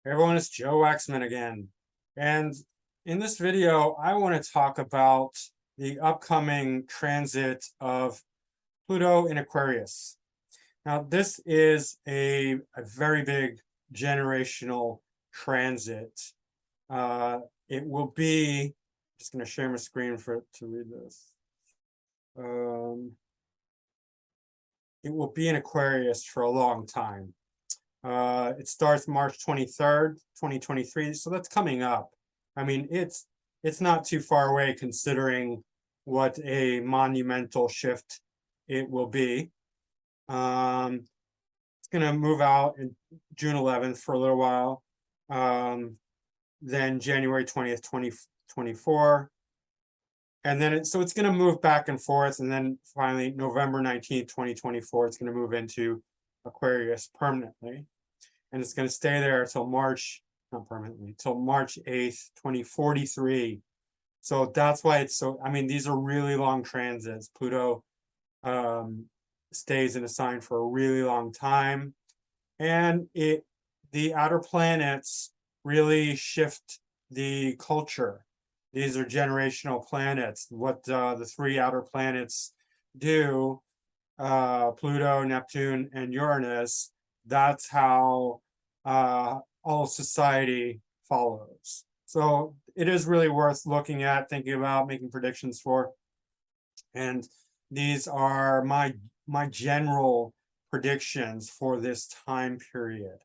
Hey everyone, it's Joe Waxman again. And in this video, I want to talk about the upcoming transit of Pluto in Aquarius. Now, this is a very big generational transit. Uh, it will be, I'm just going to share my screen to read this. It will be in Aquarius for a long time. It starts March 23rd, 2023, so that's coming up. I mean, it's not too far away considering what a monumental shift it will be. It's going to move out in June 11th for a little while. Then January 20th, 2024. And then so it's going to move back and forth. And then finally, November 19th, 2024, it's going to move into Aquarius permanently. And it's going to stay there until March, not permanently, till March 8th, 2043. So that's why it's so, I mean, these are really long transits. Pluto stays in a sign for a really long time. And the outer planets really shift the culture. These are generational planets. What the three outer planets do, Pluto, Neptune, and Uranus, that's how all society follows. So it is really worth looking at, thinking about, making predictions for. And these are my general predictions for this time period.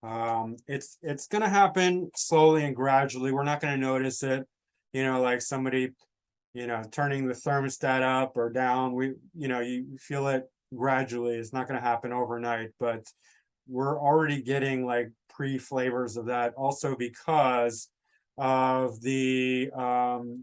It's going to happen slowly and gradually. We're not going to notice it, like somebody, turning the thermostat up or down. You feel it gradually. It's not going to happen overnight, but we're already getting like pre-flavors of that, also because of the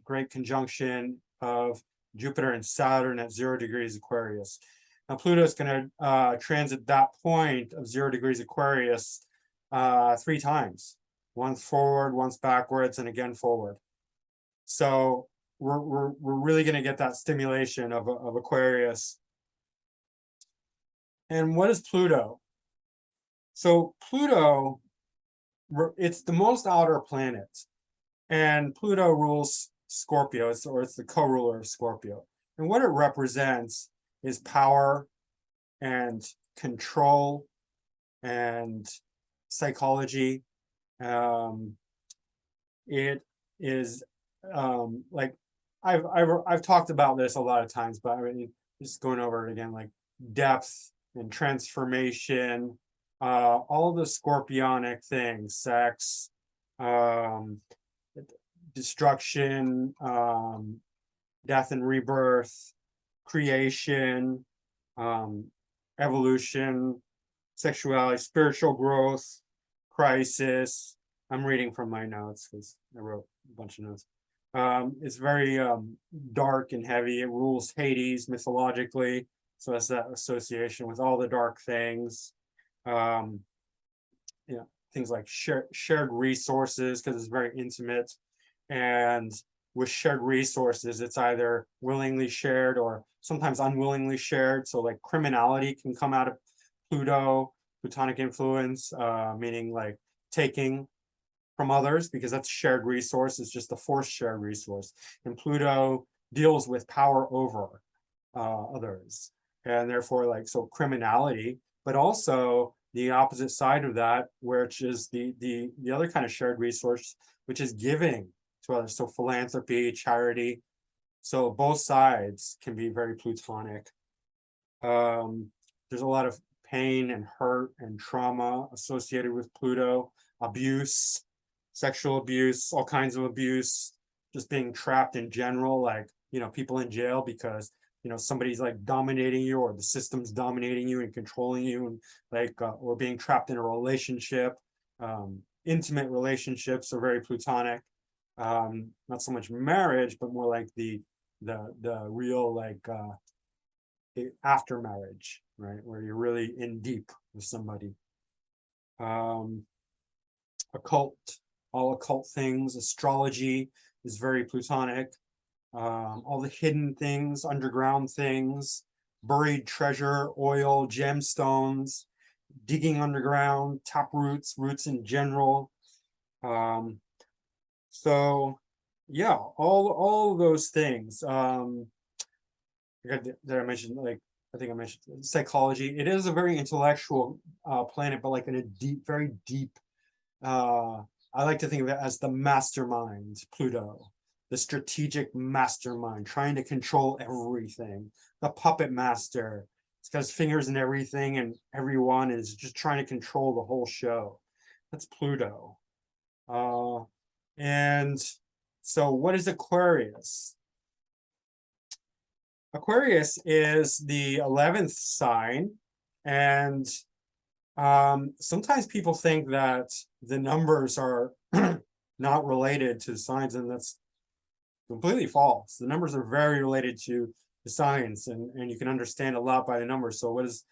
great conjunction of Jupiter and Saturn at 0 degrees Aquarius. Now, Pluto is going to transit that point of 0 degrees Aquarius 3 times, once forward, once backwards, and again forward. So we're really going to get that stimulation of Aquarius. And what is Pluto? So Pluto, it's the most outer planet, and Pluto rules Scorpio, it's the co-ruler of Scorpio. And what it represents is power and control and psychology. It is like I've talked about this a lot of times, but I mean, just going over it again, like depth and transformation, all the scorpionic things, sex, destruction, death and rebirth, creation, evolution, sexuality, spiritual growth, crisis. I'm reading from my notes because I wrote a bunch of notes. It's very dark and heavy. It rules Hades mythologically, so that's that association with all the dark things. Things like shared resources, because it's very intimate. And with shared resources, it's either willingly shared or sometimes unwillingly shared. So like criminality can come out of Pluto, Plutonic influence, meaning like taking from others, because that's shared resource. It's just a forced shared resource. And Pluto deals with power over others. And therefore, like, so criminality, but also the opposite side of that, which is the other kind of shared resource, which is giving to others. So philanthropy, charity. So both sides can be very Plutonic. There's a lot of pain and hurt and trauma associated with Pluto, abuse, sexual abuse, all kinds of abuse, just being trapped in general, like, people in jail because, somebody's like dominating you, or the system's dominating you and controlling you, and like, or being trapped in a relationship. Intimate relationships are very Plutonic. Not so much marriage, but more like the real, like, after marriage, right, where you're really in deep with somebody. Occult, all occult things. Astrology is very Plutonic. All the hidden things, underground things, buried treasure, oil, gemstones, digging underground, tap roots, roots in general. So yeah, all of those things. Did I mention, like, I think I mentioned psychology. It is a very intellectual planet, but like in a deep, very deep, I like to think of it as the mastermind, Pluto, the strategic mastermind, trying to control everything, the puppet master. It's got his fingers in everything, and everyone is just trying to control the whole show. That's Pluto. And so what is Aquarius? Aquarius is the 11th sign, and sometimes people think that the numbers are not related to signs, and that's completely false. The numbers are very related to the signs, and you can understand a lot by the numbers. So what does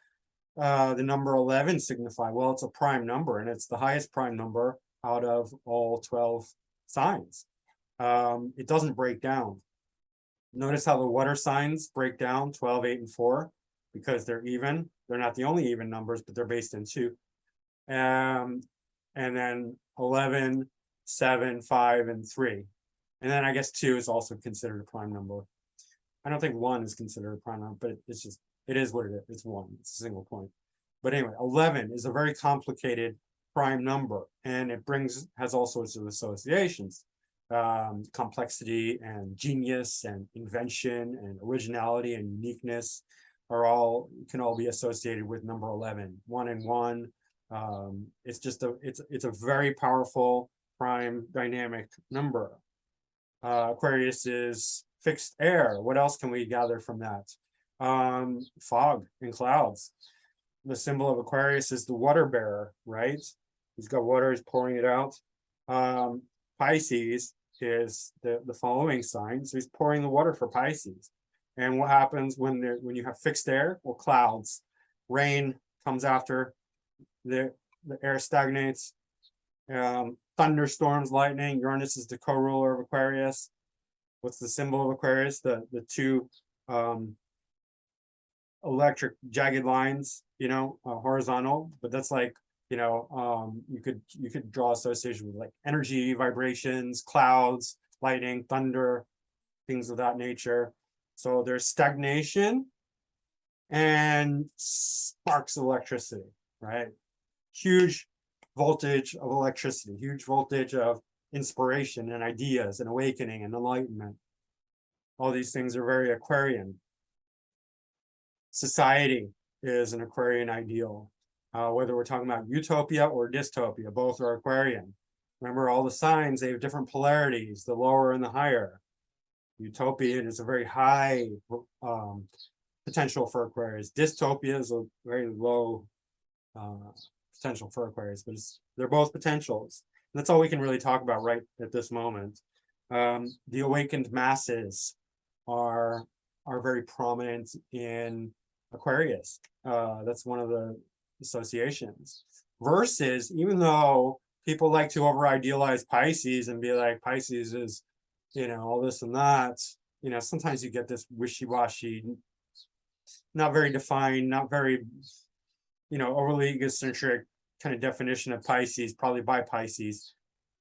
the number 11 signify? Well, it's a prime number, and it's the highest prime number out of all 12 signs. It doesn't break down. Notice how the water signs break down 12, 8, and 4 because they're even. They're not the only even numbers, but they're based in 2. And then 11, 7, 5, and 3. And then I guess 2 is also considered a prime number. I don't think 1 is considered a prime number, but it's just, it is what it is. It's 1. It's a single point. But anyway, 11 is a very complicated prime number, and it has all sorts of associations. Complexity and genius and invention and originality and uniqueness can all be associated with number 11. 1 and 1. It's just it's a very powerful prime dynamic number. Aquarius is fixed air. What else can we gather from that? Fog and clouds. The symbol of Aquarius is the water bearer, right? He's got water, he's pouring it out. Pisces is the following sign, so he's pouring the water for Pisces. And what happens when you have fixed air? Well, clouds. Rain comes after, the air stagnates. Thunderstorms, lightning. Uranus is the co-ruler of Aquarius. What's the symbol of Aquarius? The 2 electric jagged lines, horizontal, but that's like, you could draw association with like energy, vibrations, clouds, lightning, thunder, things of that nature. So there's stagnation and sparks of electricity, right? Huge voltage of electricity, huge voltage of inspiration and ideas and awakening and enlightenment. All these things are very Aquarian. Society is an Aquarian ideal. Whether we're talking about utopia or dystopia, both are Aquarian. Remember, all the signs, they have different polarities, the lower and the higher. Utopian is a very high potential for Aquarius. Dystopia is a very low potential for Aquarius, but they're both potentials. And that's all we can really talk about right at this moment. The awakened masses are very prominent in Aquarius. That's one of the associations. Versus, even though people like to over idealize Pisces and be like, Pisces is, all this and that, sometimes you get this wishy-washy, not very defined, not very, overly egocentric kind of definition of Pisces, probably by Pisces,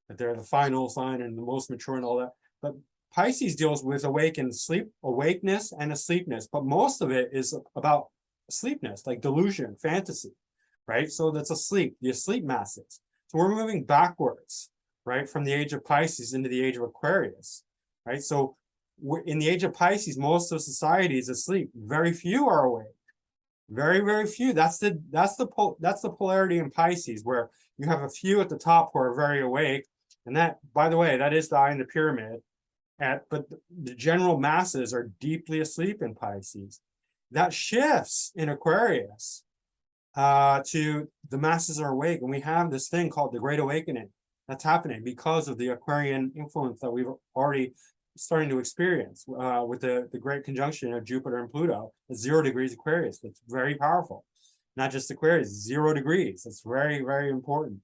that they're the final sign and the most mature and all that. But Pisces deals with awakeness and asleepness, but most of it is about asleepness, like delusion, fantasy, right? So that's asleep, the asleep masses. So we're moving backwards, right, from the age of Pisces into the age of Aquarius, right? So in the age of Pisces, most of society is asleep. Very few are awake. Very, very few. That's the polarity in Pisces, where you have a few at the top who are very awake, and that, by the way, that is the eye in the pyramid. But the general masses are deeply asleep in Pisces. That shifts in Aquarius to the masses are awake, and we have this thing called the Great Awakening that's happening because of the Aquarian influence that we've already starting to experience with the great conjunction of Jupiter and Pluto at 0 degrees Aquarius. That's very powerful. Not just Aquarius, 0 degrees. That's very, very important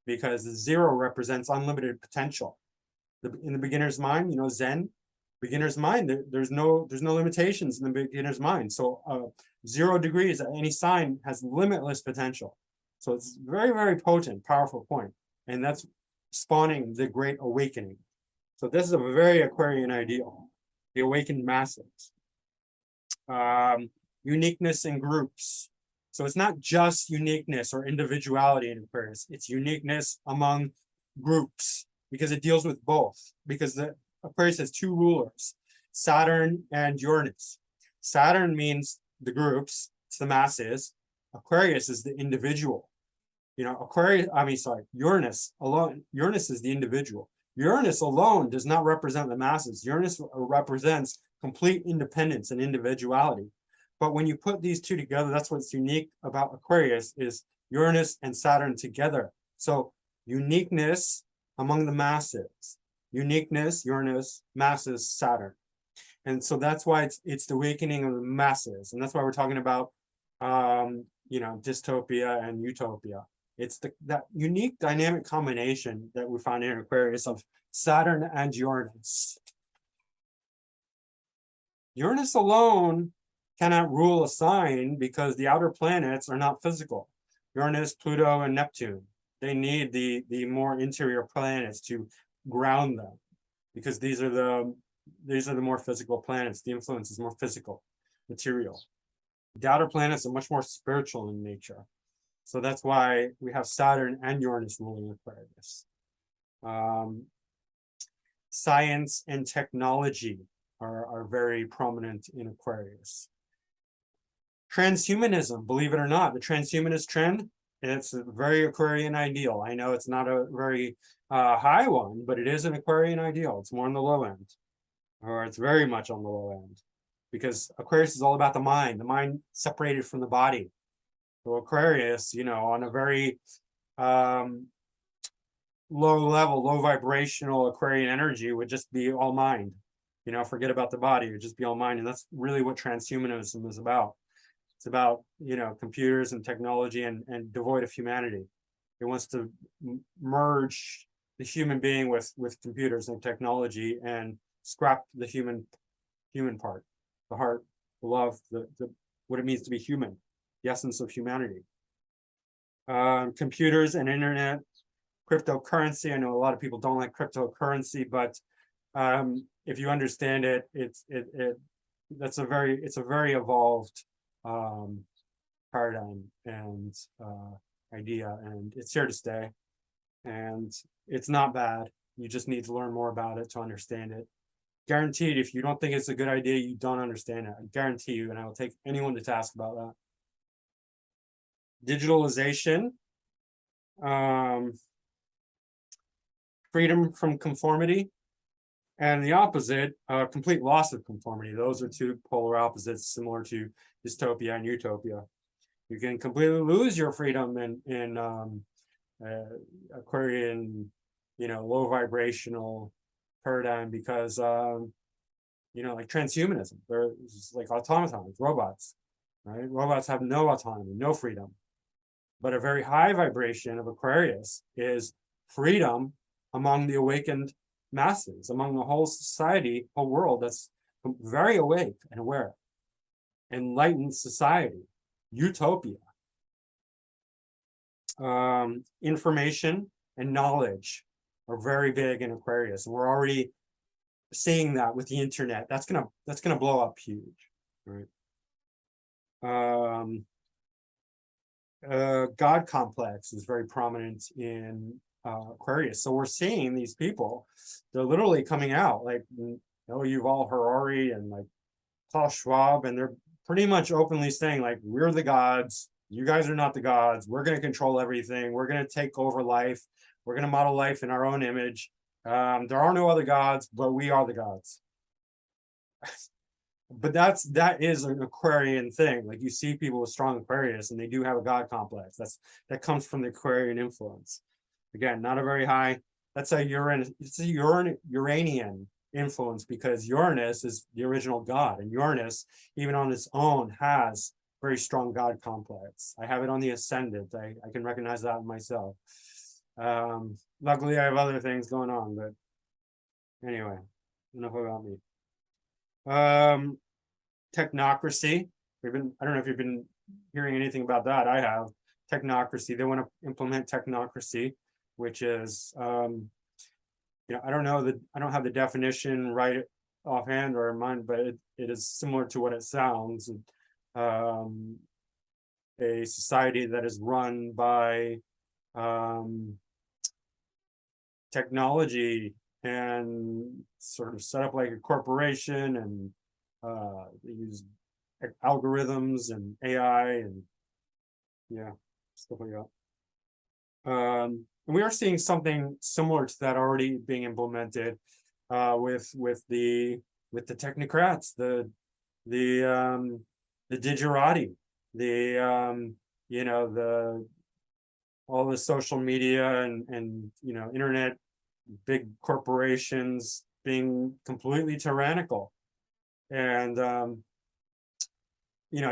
because the 0 represents unlimited potential. In the beginner's mind, Zen, beginner's mind, there's no limitations in the beginner's mind. So 0 degrees at any sign has limitless potential. So it's very, very potent, powerful point. And that's spawning the Great Awakening. So this is a very Aquarian ideal, the awakened masses. Uniqueness in groups. So it's not just uniqueness or individuality in Aquarius, it's uniqueness among groups, because it deals with both. Because the Aquarius has two rulers, Saturn and Uranus. Saturn means the groups, it's the masses. Aquarius is the individual. You know, Uranus alone, Uranus is the individual. Uranus alone does not represent the masses. Uranus represents complete independence and individuality. But when you put these two together, that's what's unique about Aquarius, is Uranus and Saturn together. So uniqueness among the masses, uniqueness, Uranus, masses, Saturn. And so that's why it's the awakening of the masses. And that's why we're talking about, you know, dystopia and utopia. It's that unique dynamic combination that we find in Aquarius of Saturn and Uranus. Uranus alone cannot rule a sign because the outer planets are not physical. Uranus, Pluto, and Neptune. They need the more interior planets to ground them, because these are the more physical planets. The influence is more physical, material. The outer planets are much more spiritual in nature. So that's why we have Saturn and Uranus ruling Aquarius. Science and technology are very prominent in Aquarius. Transhumanism, believe it or not, the transhumanist trend, it's a very Aquarian ideal. I know it's not a very high one, but it is an Aquarian ideal. It's more on the low end, or it's very much on the low end, because Aquarius is all about the mind separated from the body. So Aquarius, you know, on a very low level, low vibrational Aquarian energy would just be all mind. You know, forget about the body, it would just be all mind. And that's really what transhumanism is about. It's about, you know, computers and technology and devoid of humanity. It wants to merge the human being with computers and technology and scrap the human part, the heart, the love, the what it means to be human, the essence of humanity. Computers and internet, cryptocurrency. I know a lot of people don't like cryptocurrency, but if you understand it, it's a very evolved paradigm and idea, and it's here to stay, and it's not bad. You just need to learn more about it to understand it. Guaranteed, if you don't think it's a good idea, you don't understand it. I guarantee you, and I will take anyone to task about that. Digitalization, freedom from conformity, and the opposite, complete loss of conformity. Those are two polar opposites, similar to dystopia and utopia. You can completely lose your freedom in Aquarian, you know, low vibrational paradigm, because you know, like transhumanism, they're like automatons, robots, right? Robots have no autonomy, no freedom. But a very high vibration of Aquarius is freedom among the awakened masses, among the whole society, whole world that's very awake and aware. Enlightened society, utopia. Information and knowledge are very big in Aquarius, and we're already seeing that with the internet. That's gonna blow up huge, right? God complex is very prominent in Aquarius. So we're seeing these people, they're literally coming out, like, you know, Yuval Harari and like Klaus Schwab, and they're pretty much openly saying, like, we're the gods, you guys are not the gods, we're going to control everything, we're going to take over life, we're going to model life in our own image. There are no other gods, but we are the gods. But that is an Aquarian thing. Like, you see people with strong Aquarius and they do have a God complex. That comes from the Aquarian influence. Again, not a very high, that's a Uranian influence, because Uranus is the original god, and Uranus, even on its own, has very strong God complex. I have it on the ascendant. I can recognize that in myself. Luckily, I have other things going on, but anyway, enough about me. Technocracy. I don't know if you've been hearing anything about that. I have. technocracy. They want to implement technocracy, which is, I don't know that I don't have the definition right offhand or in mind, but it is similar to what it sounds. A society that is run by technology and sort of set up like a corporation, and they use algorithms and AI and stuff like that. And we are seeing something similar to that already being implemented with the technocrats, the digerati, the all the social media and internet big corporations being completely tyrannical. And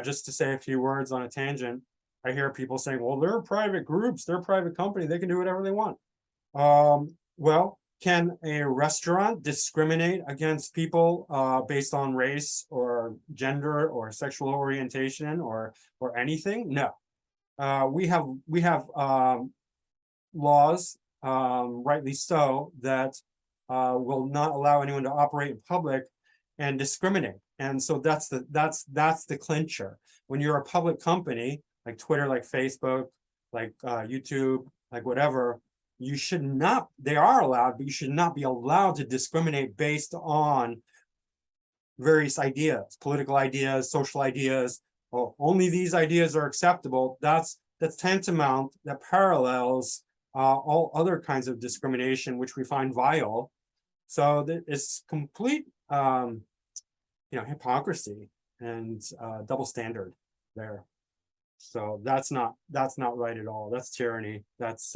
just to say a few words on a tangent, I hear people saying, well, they're private groups, they're a private company, they can do whatever they want. Well, can a restaurant discriminate against people based on race or gender or sexual orientation or anything? No. We have laws, rightly so, that will not allow anyone to operate in public and discriminate. And so that's the clincher. When you're a public company, like Twitter, like Facebook, like YouTube, like whatever, you should not, they are allowed, but you should not be allowed to discriminate based on various ideas, political ideas, social ideas. Oh, only these ideas are acceptable. That's tantamount, that parallels all other kinds of discrimination, which we find vile. So it's complete hypocrisy and double standard there. So that's not right at all. That's tyranny. That's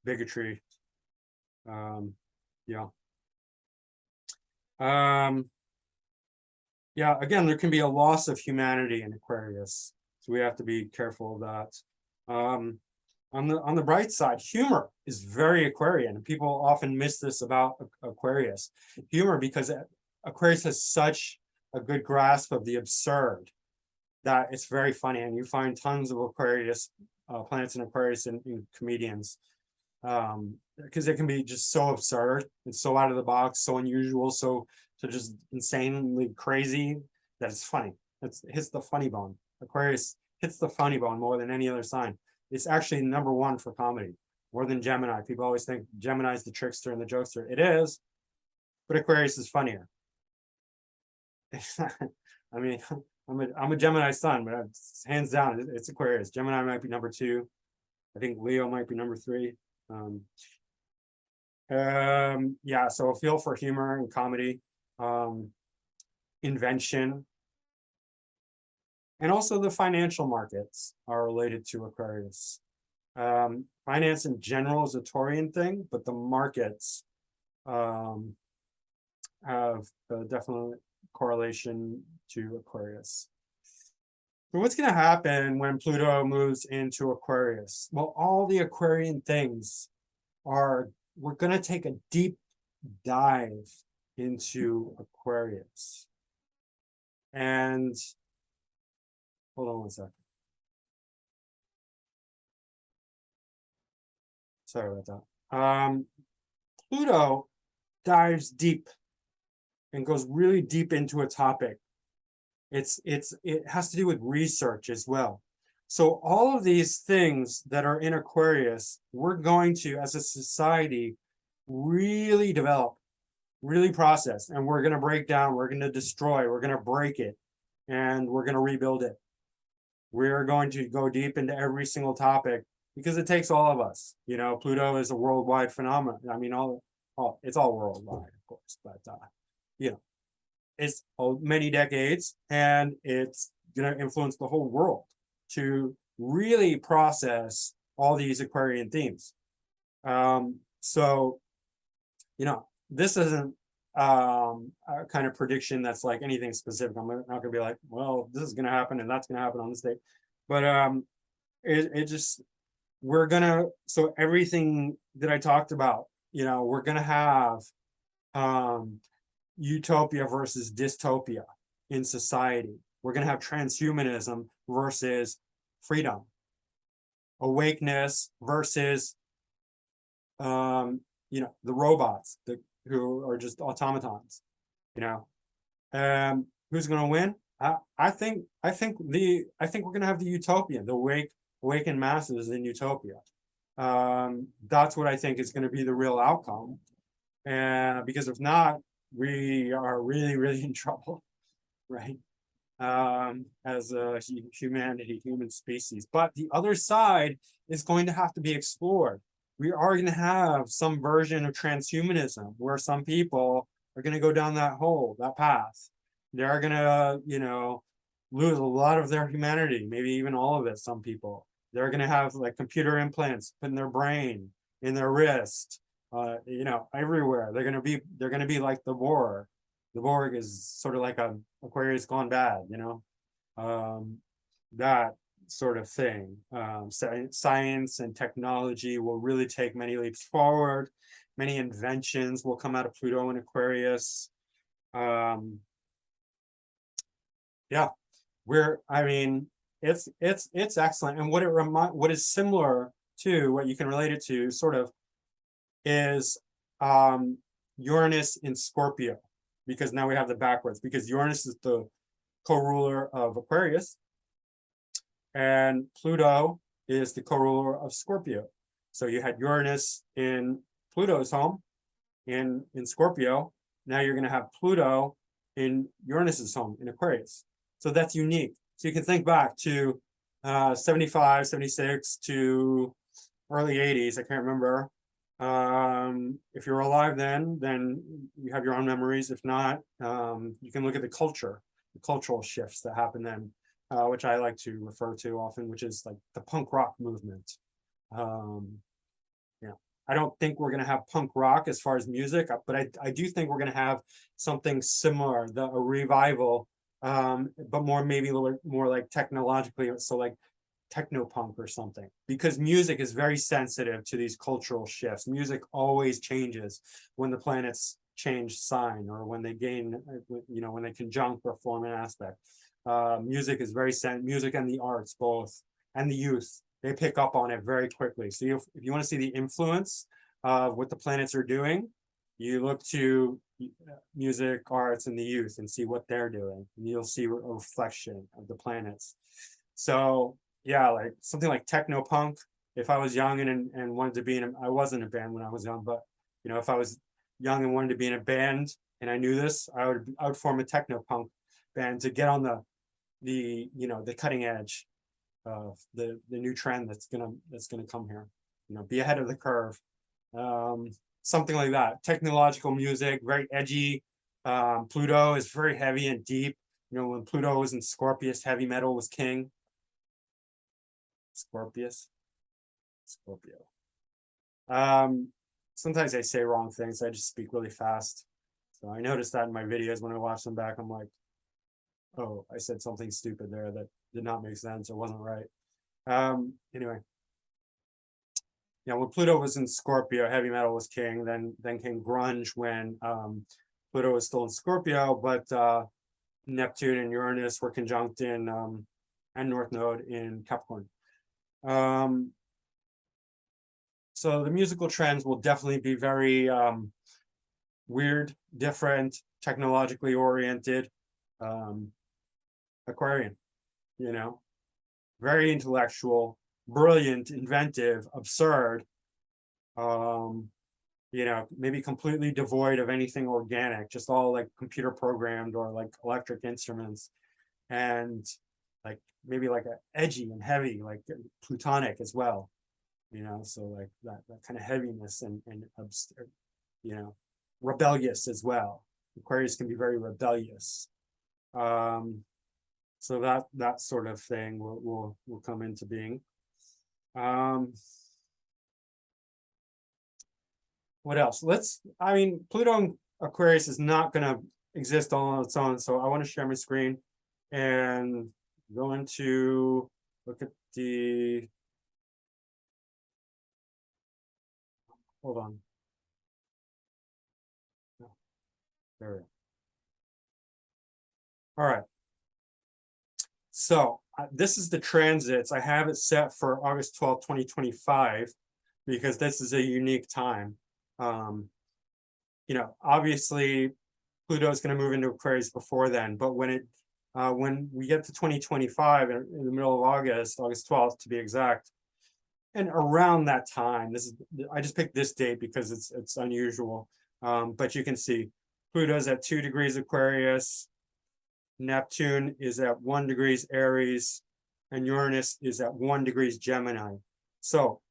bigotry. Again, there can be a loss of humanity in Aquarius, so we have to be careful of that. On the bright side, humor is very Aquarian, and people often miss this about Aquarius. Humor, because Aquarius has such a good grasp of the absurd that it's very funny, and you find tons of Aquarius planets in Aquarius in comedians, because it can be just so absurd. It's so out of the box, so unusual, so just insanely crazy that it's funny. It hits the funny bone. Aquarius hits the funny bone more than any other sign. It's actually #1 for comedy, more than Gemini. People always think Gemini is the trickster and the jokester. It is, but Aquarius is funnier. I mean, I'm a Gemini sun, but hands down, it's Aquarius. Gemini might be #2. I think Leo might be #3. So a feel for humor and comedy, invention, and also the financial markets are related to Aquarius. Finance in general is a Taurian thing, but the markets have definitely correlation to Aquarius. So what's going to happen when Pluto moves into Aquarius? Well, all the Aquarian things we're going to take a deep dive into Aquarius. And hold on one second. Sorry about that. Pluto dives deep and goes really deep into a topic. It has to do with research as well. So all of these things that are in Aquarius, we're going to, as a society, really develop, really process, and we're going to break down, we're going to destroy, we're going to break it, and we're going to rebuild it. We're going to go deep into every single topic because it takes all of us. Pluto is a worldwide phenomenon. I mean, it's all worldwide, of course, but it's many decades, and it's going to influence the whole world to really process all these Aquarian themes. So, this isn't a kind of prediction that's like anything specific. I'm not going to be like, well, this is going to happen and that's going to happen on this date. But we're going to, so everything that I talked about, we're going to have utopia versus dystopia in society. we're going to have transhumanism versus freedom, awakeness versus the robots who are just automatons, you know. Who's going to win? I think we're going to have the utopia, the awakened masses in utopia. That's what I think is going to be the real outcome. And because if not, we are really, really in trouble, right? As a human species. But the other side is going to have to be explored. We are going to have some version of transhumanism where some people are going to go down that path. They're going to, lose a lot of their humanity, maybe even all of it. Some people, they're going to have like computer implants put in their brain, in their wrist, everywhere. They're going to be like the Borg. The Borg is sort of like a Aquarius gone bad, that sort of thing. Science and technology will really take many leaps forward. Many inventions will come out of Pluto and Aquarius. Yeah, it's excellent. And what is similar to what you can relate it to sort of is Uranus in Scorpio, because now we have the backwards, because Uranus is the co-ruler of Aquarius and Pluto is the co-ruler of Scorpio. So you had Uranus in Pluto's home in Scorpio. Now you're going to have Pluto in Uranus's home in Aquarius. So that's unique. So you can think back to 75, 76 to early 80s. I can't remember. If you're alive then you have your own memories. If not, you can look at the cultural shifts that happen then, which I like to refer to often, which is like the punk rock movement. I don't think we're going to have punk rock as far as music, but I do think we're going to have something similar, a revival, but maybe a little more like technologically, so like technopunk or something, because music is very sensitive to these cultural shifts. Music always changes when the planets change sign or when they gain, when they conjunct or form an aspect. Music is music and the arts both, and the youth, they pick up on it very quickly. So if you want to see the influence of what the planets are doing, you look to music, arts, and the youth and see what they're doing, and you'll see a reflection of the planets. So yeah, like something like techno-punk. If I was young and wanted to be I wasn't in a band when I was young, but if I was young and wanted to be in a band and I knew this, I would form a techno-punk band to get on the cutting edge of the new trend that's gonna come here. Be ahead of the curve. Something like that. Technological music, very edgy. Pluto is very heavy and deep. When Pluto was in Scorpius, heavy metal was king. Scorpio. Sometimes I say wrong things. I just speak really fast. So I noticed that in my videos when I watch them back. I'm like, oh, I said something stupid there that did not make sense or wasn't right. Anyway. When Pluto was in Scorpio, heavy metal was king. Then came grunge when Pluto was still in Scorpio, but Neptune and Uranus were conjunct in and North Node in Capricorn. So the musical trends will definitely be very weird, different, technologically oriented, Aquarian, very intellectual, brilliant, inventive, absurd, maybe completely devoid of anything organic, just all like computer programmed or like electric instruments, and like maybe like edgy and heavy, like Plutonic as well, so like that kind of heaviness and rebellious as well. Aquarius can be very rebellious. So that sort of thing will come into being. What else? Pluto and Aquarius is not going to exist all on its own. So I want to share my screen and go into look at hold on. There we go. All right. So this is the transits. I have it set for August 12th, 2025, because this is a unique time. You know, obviously Pluto is going to move into Aquarius before then, but when we get to 2025 in the middle of August, August 12th to be exact, and around that time, I just picked this date because it's unusual, but you can see Pluto's at 2 degrees Aquarius, Neptune is at 1 degrees Aries, and Uranus is at 1 degrees Gemini. So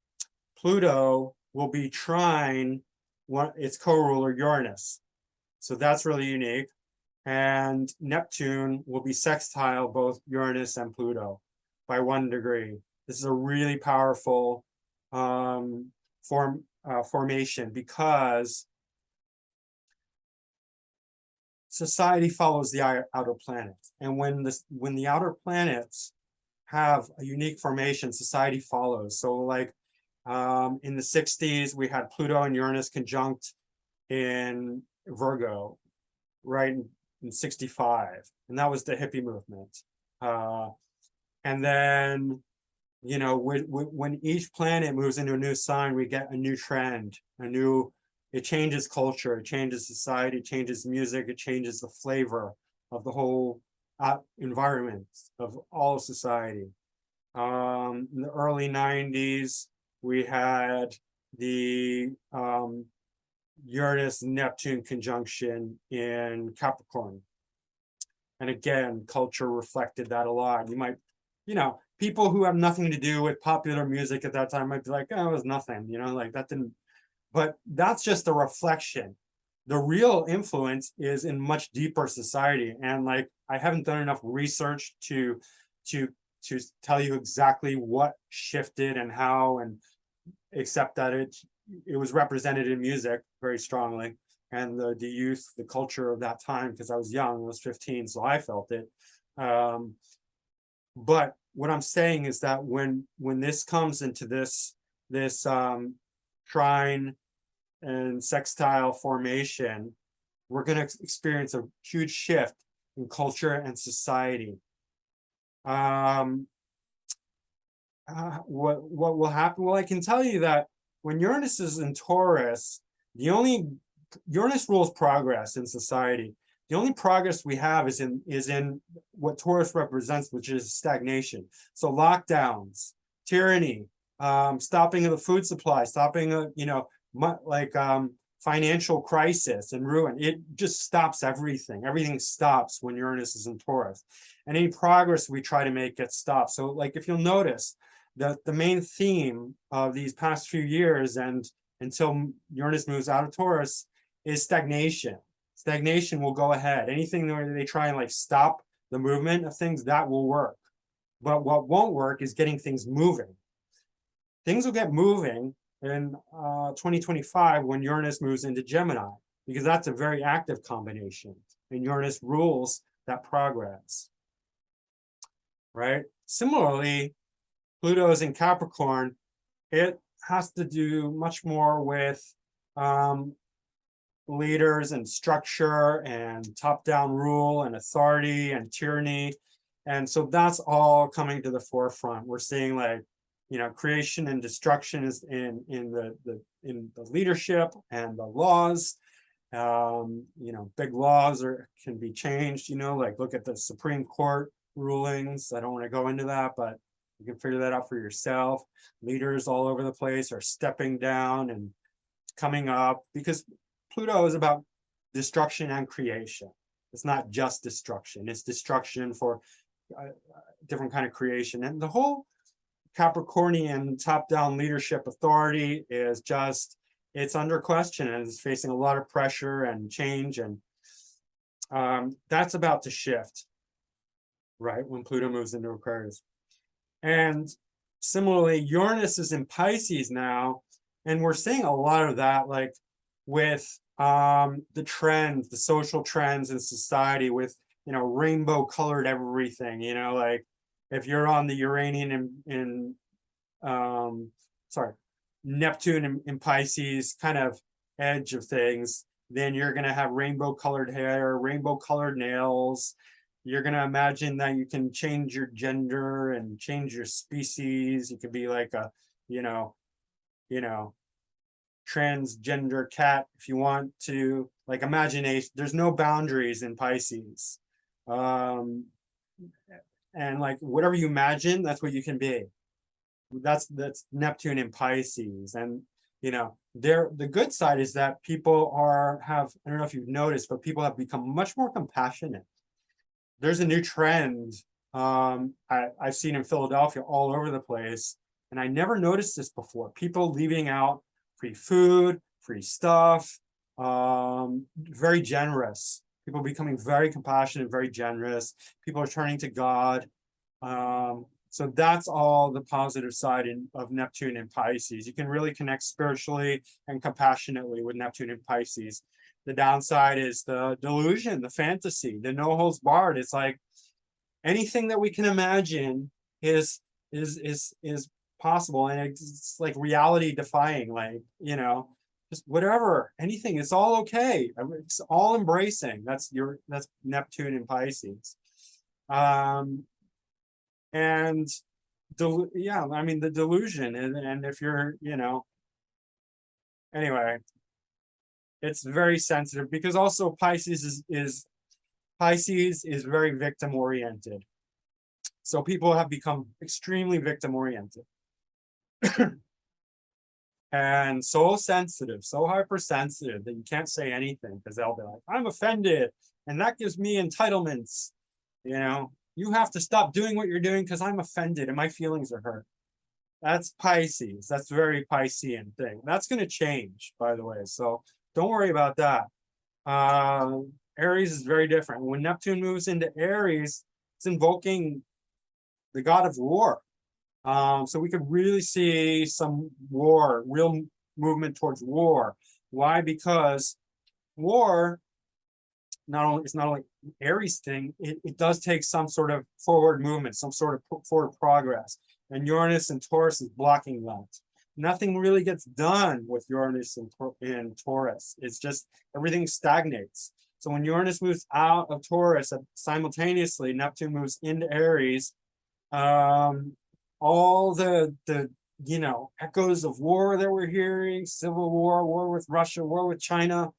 Pluto will be trine its co-ruler Uranus. So that's really unique. And Neptune will be sextile both Uranus and Pluto by 1 degree. This is a really powerful formation, because society follows the outer planets. And when the outer planets have a unique formation, society follows. So like in the 60s, we had Pluto and Uranus conjunct in Virgo, right in 65. And that was the hippie movement. And then, you know, when each planet moves into a new sign, we get a new trend, it changes culture, it changes society, it changes music, it changes the flavor of the whole environment of all society. In the early 90s, we had the Uranus-Neptune conjunction in Capricorn. And again, culture reflected that a lot. You might, you know, people who have nothing to do with popular music at that time might be like, oh, it was nothing, you know, like that didn't, but that's just a reflection. The real influence is in much deeper society. And like, I haven't done enough research to tell you exactly what shifted and how, and except that it was represented in music very strongly, and the youth, the culture of that time, because I was young, I was 15, so I felt it. But what I'm saying is that when this comes into this trine and sextile formation, we're going to experience a huge shift in culture and society. What will happen? Well, I can tell you that when Uranus is in Taurus, Uranus rules progress in society. The only progress we have is in what Taurus represents, which is stagnation. So lockdowns, tyranny, stopping of the food supply, stopping financial crisis and ruin. It just stops everything. Everything stops when Uranus is in Taurus. And any progress we try to make gets stopped. So like if you'll notice, the main theme of these past few years and until Uranus moves out of Taurus is stagnation. Stagnation will go ahead. Anything where they try and like stop the movement of things, that will work. But what won't work is getting things moving. Things will get moving in 2025 when Uranus moves into Gemini, because that's a very active combination, and Uranus rules that progress, right? Similarly, Pluto is in Capricorn. It has to do much more with leaders and structure and top-down rule and authority and tyranny. And so that's all coming to the forefront. We're seeing like, you know, creation and destruction is in the leadership and the laws. You know, big laws can be changed, you know, like look at the Supreme Court rulings. I don't want to go into that, but you can figure that out for yourself. Leaders all over the place are stepping down and coming up, because Pluto is about destruction and creation. It's not just destruction, it's destruction for different kind of creation. And the whole Capricornian top-down leadership authority is just, it's under question and it's facing a lot of pressure and change, and that's about to shift, right, when Pluto moves into Aquarius. And similarly, Uranus is in Pisces now, and we're seeing a lot of that, like with the trends, the social trends in society, with, you know, rainbow colored everything, you know, like if you're on the Uranian Neptune in Pisces kind of edge of things, then you're going to have rainbow colored hair, rainbow colored nails. you're going to imagine that you can change your gender and change your species. You could be like a, you know, transgender cat if you want to. Like, imagination, there's no boundaries in Pisces. And like whatever you imagine, that's what you can be. That's Neptune in Pisces. And the good side is that people have, I don't know if you've noticed, but people have become much more compassionate. There's a new trend I've seen in Philadelphia all over the place, and I never noticed this before. People leaving out free food, free stuff, very generous. People becoming very compassionate, very generous. People are turning to God. So that's all the positive side of Neptune in Pisces. You can really connect spiritually and compassionately with Neptune in Pisces. The downside is the delusion, the fantasy, the no holds barred. It's like anything that we can imagine is possible, and it's like reality defying. Like, just whatever, anything, it's all okay. It's all embracing. That's Neptune in Pisces. And yeah, I mean, the delusion, and if you're, anyway, it's very sensitive, because also Pisces is very victim oriented. So people have become extremely victim oriented. And so sensitive, so hypersensitive that you can't say anything, because they'll be like, I'm offended, and that gives me entitlements. You have to stop doing what you're doing because I'm offended and my feelings are hurt. That's Pisces. That's very Piscean thing. That's going to change, by the way. So don't worry about that. Aries is very different. When Neptune moves into Aries, it's invoking the god of war. So we could really see some war, real movement towards war. Why? Because war, it's not only Aries thing, it does take some sort of forward movement, some sort of forward progress. And Uranus and Taurus is blocking that. Nothing really gets done with Uranus and Taurus. It's just everything stagnates. So when Uranus moves out of Taurus, simultaneously Neptune moves into Aries, all the echoes of war that we're hearing, civil war, war with Russia, war with China,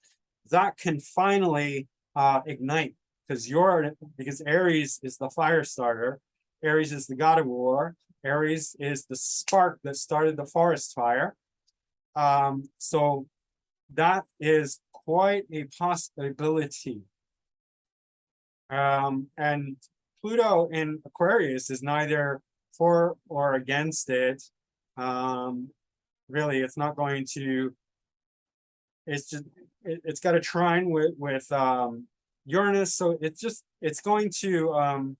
that can finally ignite, because Aries is the fire starter. Aries is the god of war. Aries is the spark that started the forest fire. So that is quite a possibility. And Pluto in Aquarius is neither for or against it. Really, it's not going to. It's got a trine with Uranus, so it's going to.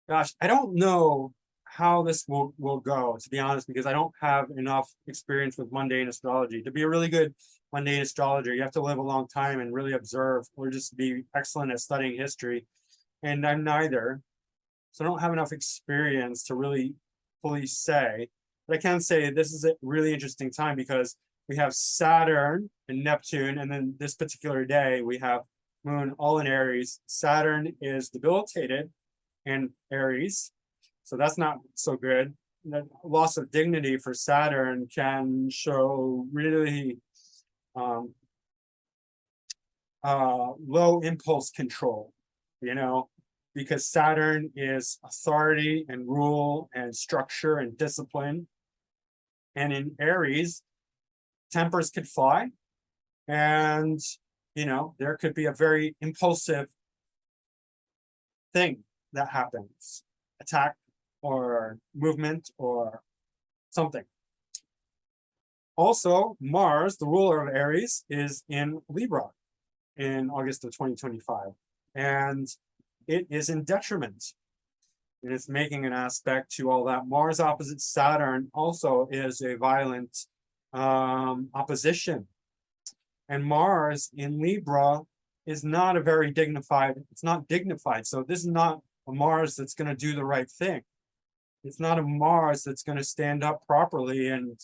Gosh, I don't know how this will go, to be honest, because I don't have enough experience with mundane astrology. To be a really good mundane astrologer, you have to live a long time and really observe, or just be excellent at studying history. And I'm neither. So I don't have enough experience to really fully say. But I can say this is a really interesting time, because we have Saturn and Neptune, and then this particular day we have Moon all in Aries. Saturn is debilitated in Aries, so that's not so good. The loss of dignity for Saturn can show really low impulse control, because Saturn is authority and rule and structure and discipline. And in Aries, tempers could fly, and there could be a very impulsive thing that happens, attack or movement or something. Also, Mars, the ruler of Aries, is in Libra in August of 2025, and it is in detriment, and it's making an aspect to all that. Mars opposite Saturn also is a violent opposition, and Mars in Libra is not a very dignified, it's not dignified. So this is not a Mars that's going to do the right thing. It's not a Mars that's going to stand up properly and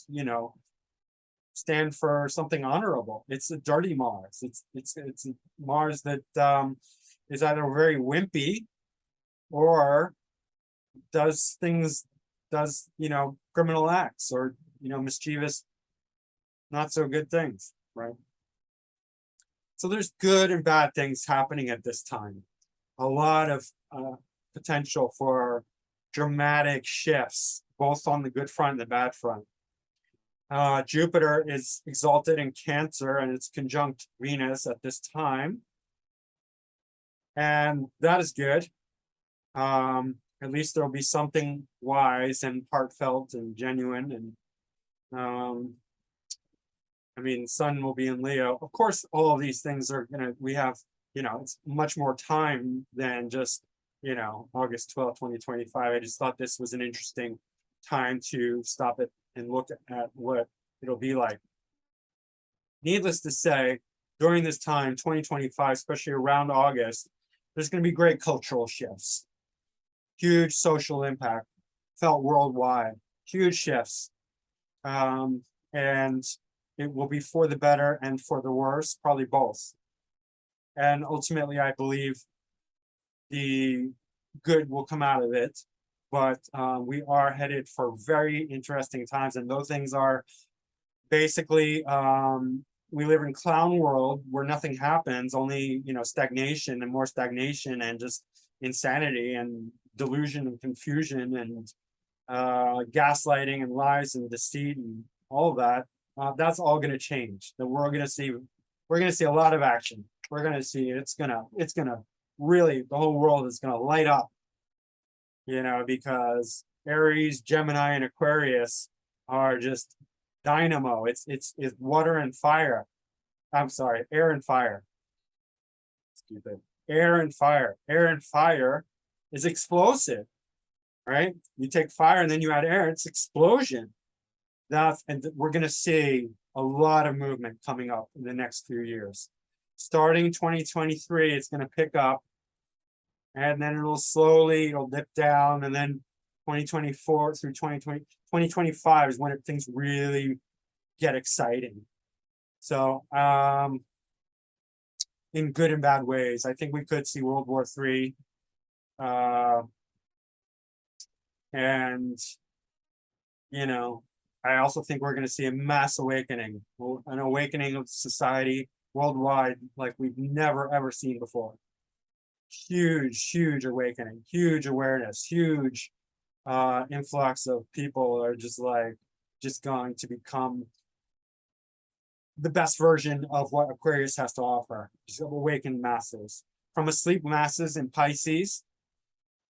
stand for something honorable. It's a dirty Mars. It's a Mars that is either very wimpy or does criminal acts or mischievous, not so good things, right? So there's good and bad things happening at this time. A lot of potential for dramatic shifts, both on the good front and the bad front. Jupiter is exalted in Cancer and it's conjunct Venus at this time. And that is good. At least there'll be something wise and heartfelt and genuine. And I mean, Sun will be in Leo. Of course, all of these things are we have, it's much more time than just, August 12th, 2025. I just thought this was an interesting time to stop it and look at what it'll be like. Needless to say, during this time, 2025, especially around August, there's going to be great cultural shifts, huge social impact felt worldwide, huge shifts. And it will be for the better and for the worse, probably both. And ultimately, I believe the good will come out of it. But we are headed for very interesting times. And those things are basically, we live in clown world where nothing happens, only, stagnation and more stagnation and just insanity and delusion and confusion and gaslighting and lies and deceit and all of that. That's all going to change. That we're going to see a lot of action. We're going to see it's going to really, the whole world is going to light up, because Aries, Gemini, and Aquarius are just dynamo. It's water and fire. I'm sorry, air and fire. Stupid. Air and fire. Air and fire is explosive, right? You take fire and then you add air, it's explosion. And we're going to see a lot of movement coming up in the next few years. Starting 2023, it's going to pick up, and then it'll dip down, and then 2024 through 2025 is when things really get exciting. So, in good and bad ways, I think we could see World War III. And, I also think we're going to see a mass awakening, an awakening of society worldwide like we've never, ever seen before. Huge awakening, huge awareness, huge influx of people are just going to become the best version of what Aquarius has to offer. Just awaken masses. From asleep masses in Pisces,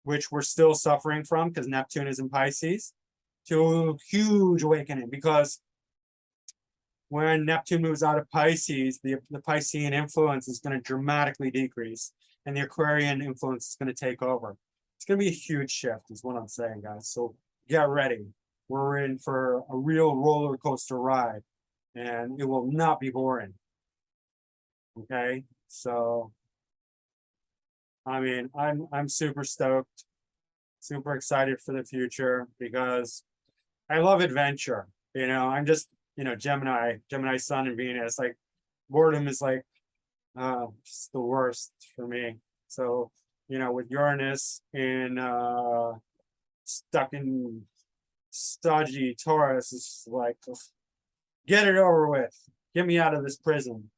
which we're still suffering from because Neptune is in Pisces, to a huge awakening, because when Neptune moves out of Pisces, the Piscean influence is going to dramatically decrease, and the Aquarian influence is going to take over. It's going to be a huge shift, is what I'm saying, guys. So get ready. We're in for a real roller coaster ride, and it will not be boring. Okay, so I mean, I'm super stoked, super excited for the future because I love adventure. I'm just, Gemini Sun and Venus. Like, boredom is just the worst for me. So, with Uranus in stuck in stodgy Taurus, it's like, get it over with. Get me out of this prison.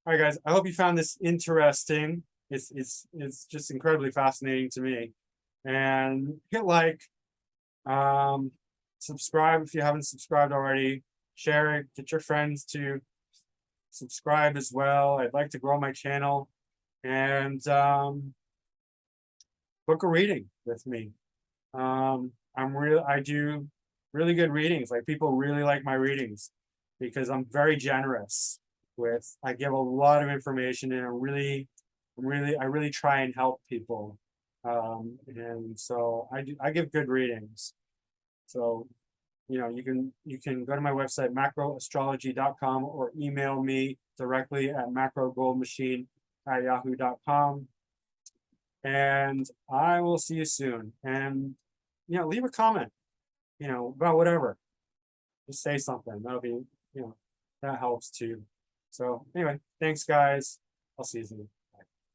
All right, guys. I hope you found this interesting. It's just incredibly fascinating to me. And hit like, subscribe if you haven't subscribed already. Share it. Get your friends to subscribe as well. I'd like to grow my channel, and book a reading with me. I do really good readings. Like, people really like my readings because I'm very generous with. I give a lot of information, and I really try and help people. And so I give good readings. So, you can go to my website, macroastrology.com, or email me directly at macrogoldmachine@yahoo.com. And I will see you soon. And, leave a comment, about whatever. Just say something. That'll be, that helps too. So anyway, thanks, guys. I'll see you soon.